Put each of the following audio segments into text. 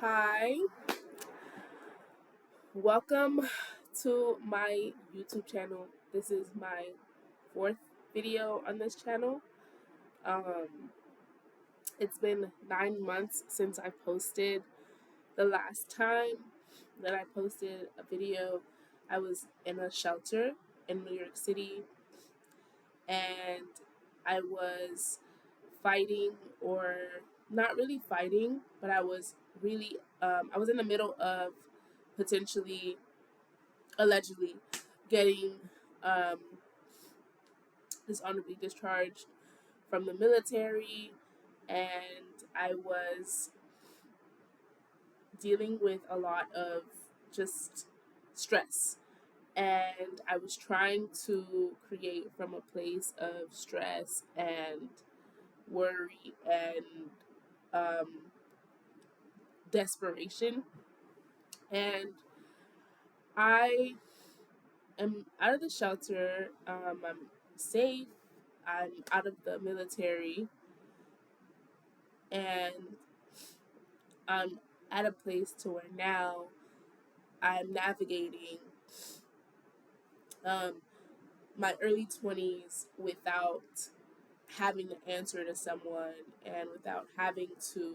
Hi, welcome to my YouTube channel. This is my fourth video on this channel. Um, it's been 9 months since I posted. The last time that I posted a video, I was in a shelter in New York City and I was fighting, or not really fighting, but I was in the middle of potentially allegedly getting um, dishonorably discharged from the military, and I was dealing with a lot of just stress. And I was trying to create from a place of stress and worry and um, desperation. And I am out of the shelter. I'm safe. I'm out of the military, and I'm at a place to where now I'm navigating um, my early 20s without having to answer to someone and without having to,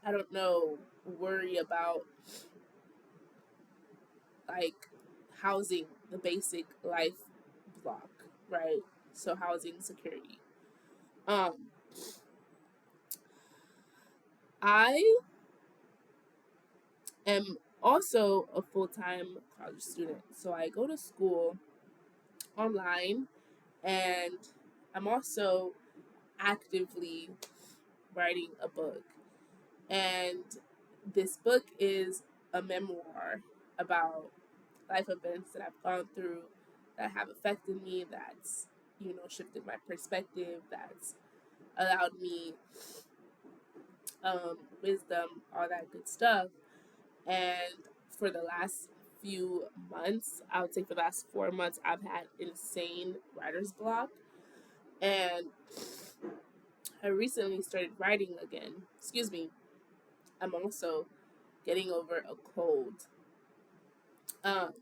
I don't know, worry about like housing, the basic life block, right? So housing security. Um, I am also a full time college student. So I go to school online, and I'm also actively writing a book. And this book is a memoir about life events that I've gone through that have affected me, that's, shifted my perspective, that's allowed me wisdom, all that good stuff. And for the last few months, I would say for the last 4 months, I've had insane writer's block. And I recently started writing again. Excuse me. I'm also getting over a cold. Um,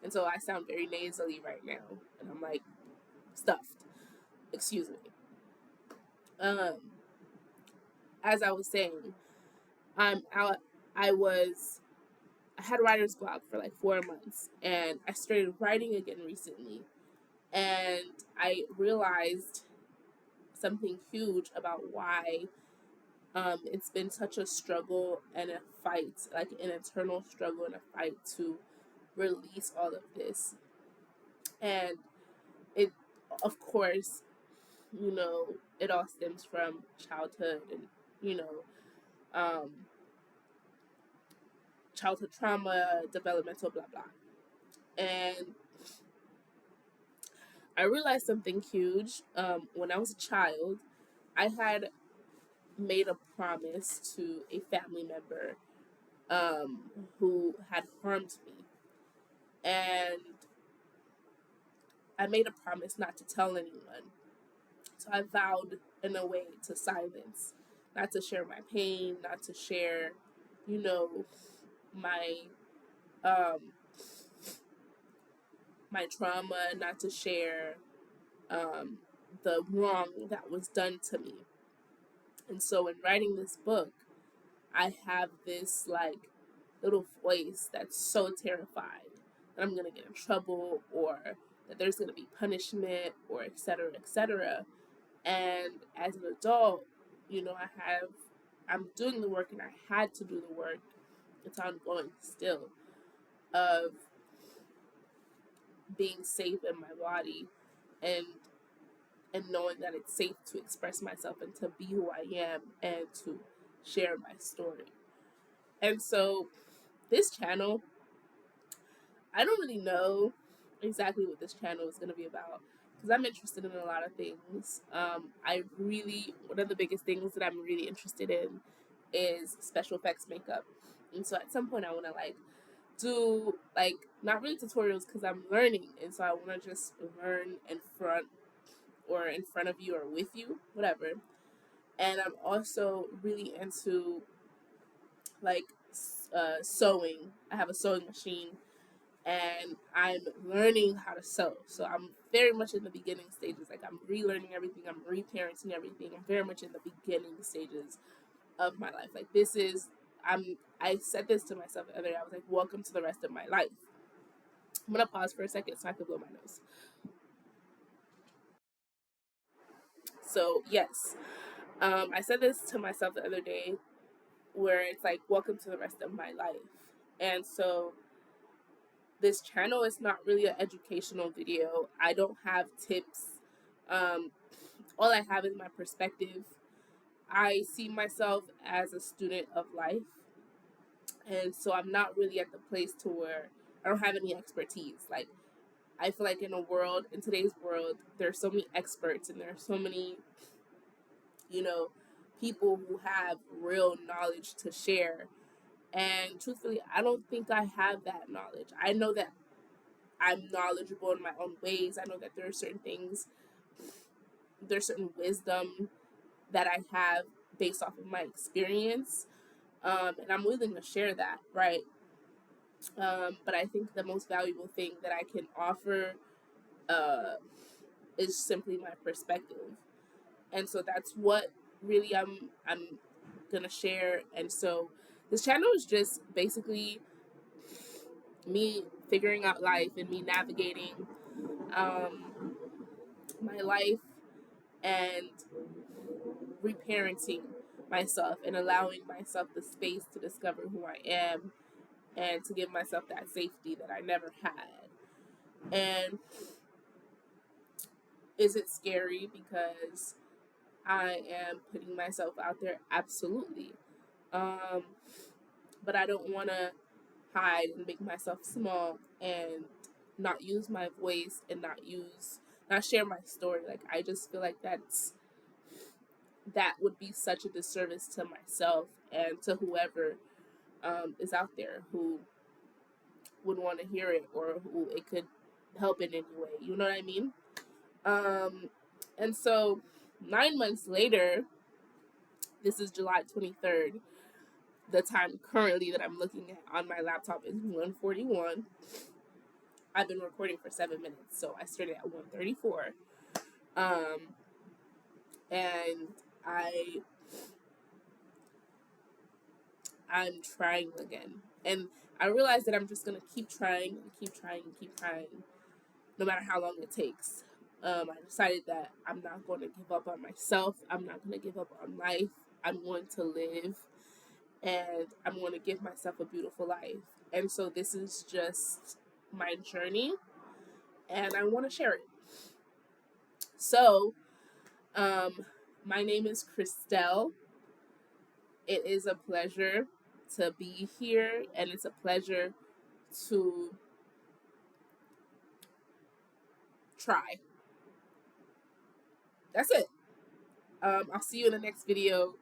and so I sound very nasally right now. And I'm like stuffed. Excuse me. Um, as I was saying, I'm out. I was I had writer's block for like 4 months, and I started writing again recently, and I realized something huge about why it's been such a struggle and a fight, like an internal struggle and a fight to release all of this. And it, of course, it all stems from childhood and, you know, um, childhood trauma, developmental, blah, blah. And I realized something huge. When I was a child, I had made a promise to a family member who had harmed me. And I made a promise not to tell anyone. So I vowed, in a way, to silence, not to share my pain, not to share, you know, my um, my trauma, not to share um, the wrong that was done to me. And so, in writing this book, I have this like little voice that's so terrified that I'm gonna get in trouble, or that there's gonna be punishment, or et cetera, et cetera. And as an adult, I'm doing the work, and I had to do the work. It's ongoing still, of being safe in my body, and knowing that it's safe to express myself and to be who I am and to share my story. And so this channel, I don't really know exactly what this channel is going to be about, because I'm interested in a lot of things. One of the biggest things that I'm really interested in is special effects makeup. And so at some point I want to like do like not really tutorials, because I'm learning, and so I want to just learn in front of you or with you, whatever. And I'm also really into like sewing. I have a sewing machine, and I'm learning how to sew. So I'm very much in the beginning stages. Like I'm relearning everything. I'm reparenting everything. I'm very much in the beginning stages of my life. Like this is I said this to myself the other day. I was like, welcome to the rest of my life. I'm gonna pause for a second so I can blow my nose. So yes, I said this to myself the other day where it's like, welcome to the rest of my life. And so this channel is not really an educational video. I don't have tips. Um, all I have is my perspective. I see myself as a student of life. And so I'm not really at the place to where I don't have any expertise. Like I feel like in today's world, there's so many experts and there's so many, you know, people who have real knowledge to share. And truthfully, I don't think I have that knowledge. I know that I'm knowledgeable in my own ways. I know that there are certain things, there's certain wisdom that I have based off of my experience. And I'm willing to share that, right? But I think the most valuable thing that I can offer uh, is simply my perspective. And so that's what really I'm gonna share. And so this channel is just basically me figuring out life and me navigating um, my life and reparenting myself and allowing myself the space to discover who I am and to give myself that safety that I never had. And is it scary because I am putting myself out there? Absolutely. Um, but I don't want to hide and make myself small and not use my voice and not share my story. Like I just feel like that would be such a disservice to myself and to whoever is out there who would want to hear it or who it could help in any way. You know what I mean? Um, and so 9 months later, this is July 23rd. The time currently that I'm looking at on my laptop is 1:41. I've been recording for 7 minutes, so I started at 1:34. Um, and I I'm trying again, and I realize that I'm just gonna keep trying and keep trying and keep trying, no matter how long it takes. I decided that I'm not going to give up on myself. I'm not going to give up on life. I'm going to live, and I'm going to give myself a beautiful life. And so this is just my journey, and I want to share it. So, um, my name is Christelle. It is a pleasure to be here, and it's a pleasure to try. That's it. I'll see you in the next video.